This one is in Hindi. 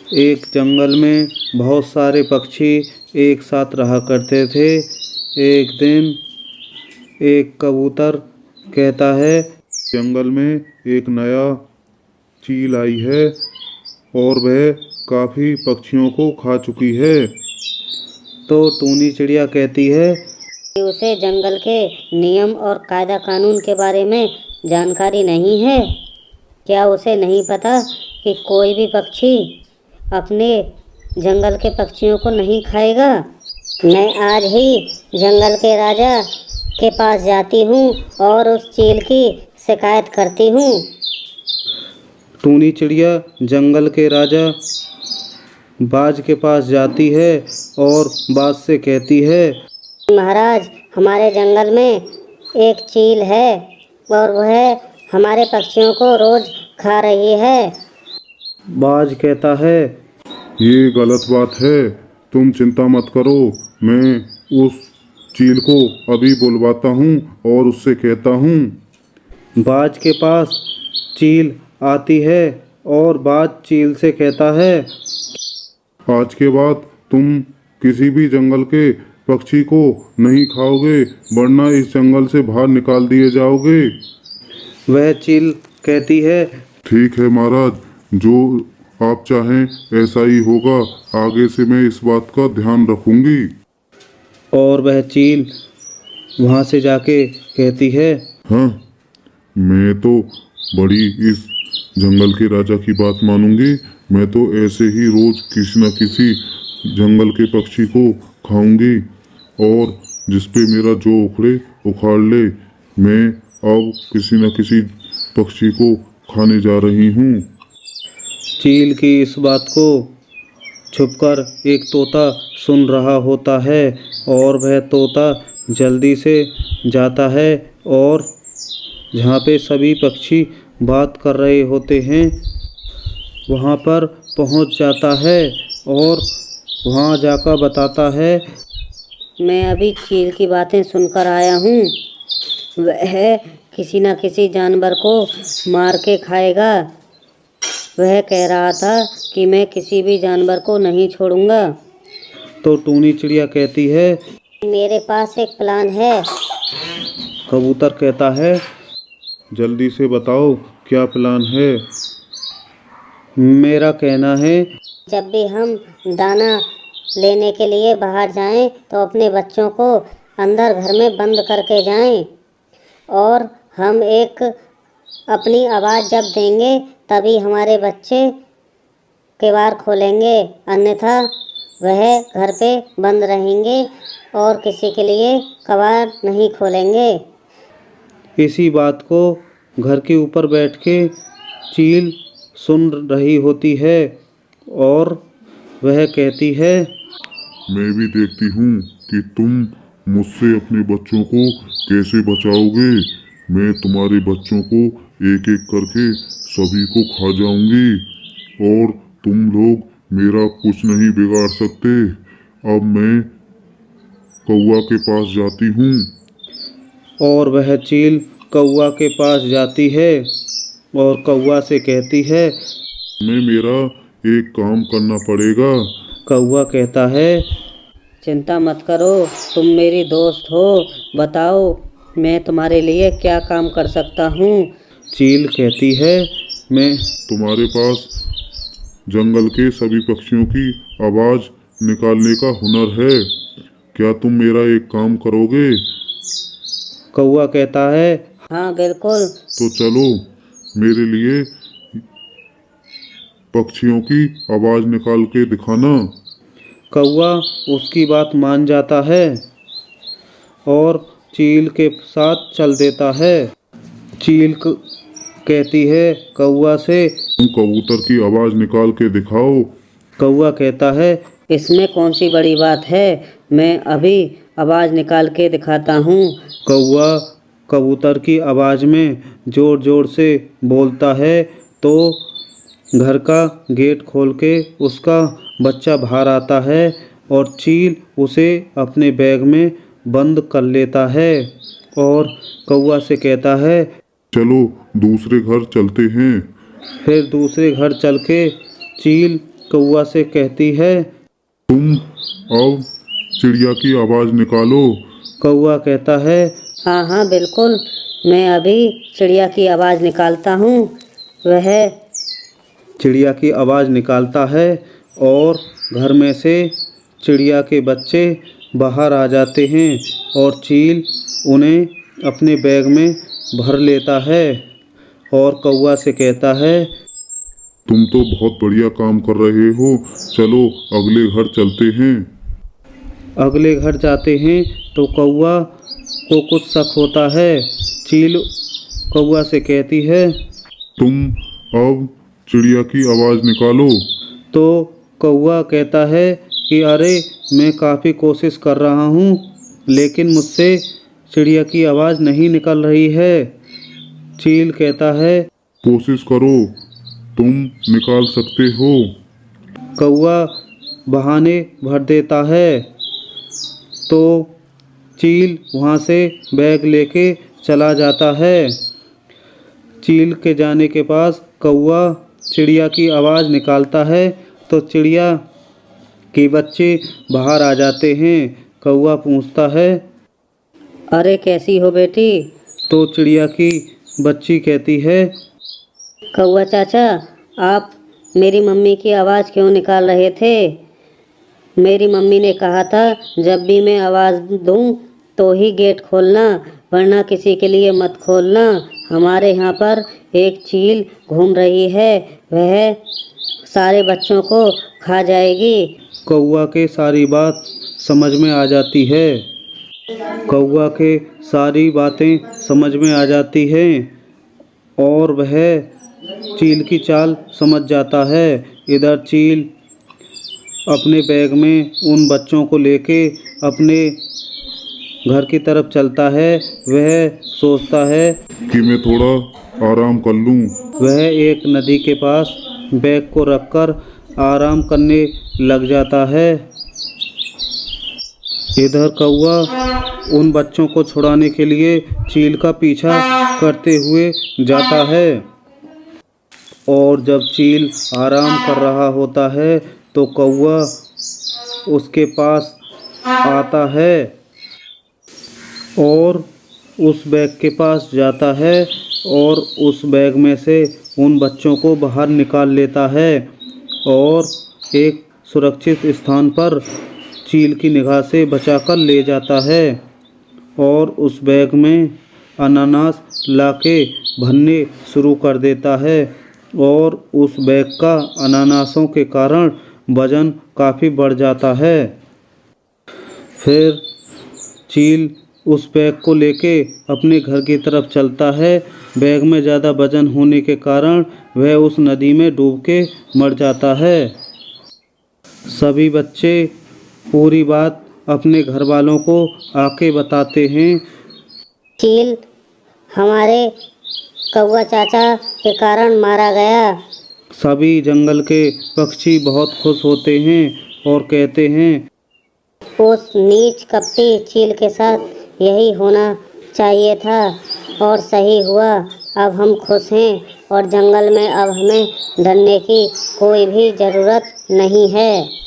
एक जंगल में बहुत सारे पक्षी एक साथ रहा करते थे। एक दिन एक कबूतर कहता है, जंगल में एक नया चील आई है और वह काफ़ी पक्षियों को खा चुकी है। तो टूनी चिड़िया कहती है कि उसे जंगल के नियम और कायदा कानून के बारे में जानकारी नहीं है। क्या उसे नहीं पता कि कोई भी पक्षी अपने जंगल के पक्षियों को नहीं खाएगा? मैं आज ही जंगल के राजा के पास जाती हूँ और उस चील की शिकायत करती हूँ। टूनी चिड़िया जंगल के राजा बाज के पास जाती है और बाज से कहती है, महाराज, हमारे जंगल में एक चील है और वह हमारे पक्षियों को रोज खा रही है। बाज कहता है, ये गलत बात है, तुम चिंता मत करो, मैं उस चील को अभी बुलवाता हूँ और उससे कहता हूँ। बाज के पास चील आती है और बाज चील से कहता है, आज के बाद तुम किसी भी जंगल के पक्षी को नहीं खाओगे, वरना इस जंगल से बाहर निकाल दिए जाओगे। वह चील कहती है, ठीक है महाराज, जो आप चाहें ऐसा ही होगा, आगे से मैं इस बात का ध्यान रखूंगी। और वह चील वहाँ से जाके कहती है, हाँ, मैं तो बड़ी इस जंगल के राजा की बात मानूंगी। मैं तो ऐसे ही रोज किसी न किसी जंगल के पक्षी को खाऊंगी और जिस पे मेरा जो उखड़े उखाड़ ले। मैं अब किसी न किसी पक्षी को खाने जा रही हूँ। चील की इस बात को छुपकर एक तोता सुन रहा होता है और वह तोता जल्दी से जाता है और जहाँ पे सभी पक्षी बात कर रहे होते हैं वहाँ पर पहुँच जाता है और वहाँ जाकर बताता है, मैं अभी चील की बातें सुनकर आया हूँ। वह किसी न किसी जानवर को मार के खाएगा। वह कह रहा था कि मैं किसी भी जानवर को नहीं छोड़ूंगा। तो टूनी चिड़िया कहती है, मेरे पास एक प्लान है। कबूतर कहता है, जल्दी से बताओ क्या प्लान है। मेरा कहना है, जब भी हम दाना लेने के लिए बाहर जाएं तो अपने बच्चों को अंदर घर में बंद करके जाएं और हम एक अपनी आवाज़ जब देंगे तभी हमारे बच्चे केवाड़ खोलेंगे, अन्यथा वह घर पे बंद रहेंगे और किसी के लिए कबाड़ नहीं खोलेंगे। इसी बात को घर के ऊपर बैठ के चील सुन रही होती है और वह कहती है, मैं भी देखती हूँ कि तुम मुझसे अपने बच्चों को कैसे बचाओगे। मैं तुम्हारे बच्चों को एक एक करके सभी को खा जाऊंगी और तुम लोग मेरा कुछ नहीं बिगाड़ सकते। अब मैं कौवा के पास जाती हूँ। और वह चील कौवा के पास जाती है और कौवा से कहती है, मैं मेरा एक काम करना पड़ेगा। कौवा कहता है, चिंता मत करो, तुम मेरी दोस्त हो, बताओ मैं तुम्हारे लिए क्या काम कर सकता हूँ। चील कहती है, मैं तुम्हारे पास जंगल के सभी पक्षियों की आवाज़ निकालने का हुनर है, क्या तुम मेरा एक काम करोगे? कौवा कहता है, हाँ बिल्कुल। तो चलो, मेरे लिए पक्षियों की आवाज़ निकाल के दिखाना। कौवा उसकी बात मान जाता है और चील के साथ चल देता है। चील कहती है कौवा से, तुम कबूतर की आवाज़ निकाल के दिखाओ। कौवा कहता है, इसमें कौन सी बड़ी बात है, मैं अभी आवाज़ निकाल के दिखाता हूँ। कौवा कबूतर की आवाज़ में ज़ोर ज़ोर से बोलता है तो घर का गेट खोल के उसका बच्चा बाहर आता है और चील उसे अपने बैग में बंद कर लेता है और कौवा से कहता है, चलो दूसरे घर चलते हैं। फिर दूसरे घर चल के चील कौवा से कहती है, तुम अब चिड़िया की आवाज़ निकालो। कौवा कहता है, हाँ हाँ बिल्कुल, मैं अभी चिड़िया की आवाज़ निकालता हूँ। वह चिड़िया की आवाज़ निकालता है और घर में से चिड़िया के बच्चे बाहर आ जाते हैं और चील उन्हें अपने बैग में भर लेता है और कौवा से कहता है, तुम तो बहुत बढ़िया काम कर रहे हो, चलो अगले घर चलते हैं। अगले घर जाते हैं तो कौवा को कुछ शक होता है। चील कौवा से कहती है, तुम अब चिड़िया की आवाज़ निकालो। तो कौवा कहता है कि अरे मैं काफ़ी कोशिश कर रहा हूँ लेकिन मुझसे चिड़िया की आवाज़ नहीं निकल रही है। चील कहता है, कोशिश करो, तुम निकाल सकते हो। कौवा बहाने भर देता है तो चील वहाँ से बैग लेके चला जाता है। चील के जाने के पास कौवा चिड़िया की आवाज़ निकालता है तो चिड़िया के बच्चे बाहर आ जाते हैं। कौवा पूछता है, अरे कैसी हो बेटी? तो चिड़िया की बच्ची कहती है, कौवा चाचा, आप मेरी मम्मी की आवाज़ क्यों निकाल रहे थे? मेरी मम्मी ने कहा था जब भी मैं आवाज़ दूं तो ही गेट खोलना, वरना किसी के लिए मत खोलना। हमारे यहाँ पर एक चील घूम रही है, वह सारे बच्चों को खा जाएगी। कौवा के सारी बात समझ में आ जाती है। कौवा के सारी बातें समझ में आ जाती हैं और वह चील की चाल समझ जाता है। इधर चील अपने बैग में उन बच्चों को लेके अपने घर की तरफ चलता है। वह सोचता है कि मैं थोड़ा आराम कर लूं। वह एक नदी के पास बैग को रखकर आराम करने लग जाता है। इधर कौवा उन बच्चों को छुड़ाने के लिए चील का पीछा करते हुए जाता है और जब चील आराम कर रहा होता है तो कौवा उसके पास आता है और उस बैग के पास जाता है और उस बैग में से उन बच्चों को बाहर निकाल लेता है और एक सुरक्षित स्थान पर चील की निगाह से बचाकर ले जाता है और उस बैग में अनानास लाके भरने शुरू कर देता है और उस बैग का अनानासों के कारण वज़न काफ़ी बढ़ जाता है। फिर चील उस बैग को लेके अपने घर की तरफ चलता है। बैग में ज़्यादा वज़न होने के कारण वह उस नदी में डूब के मर जाता है। सभी बच्चे पूरी बात अपने घर वालों को आके बताते हैं। चील हमारे कौवा चाचा के कारण मारा गया। सभी जंगल के पक्षी बहुत खुश होते हैं और कहते हैं, उस नीच कपटी चील के साथ यही होना चाहिए था और सही हुआ। अब हम खुश हैं और जंगल में अब हमें डरने की कोई भी ज़रूरत नहीं है।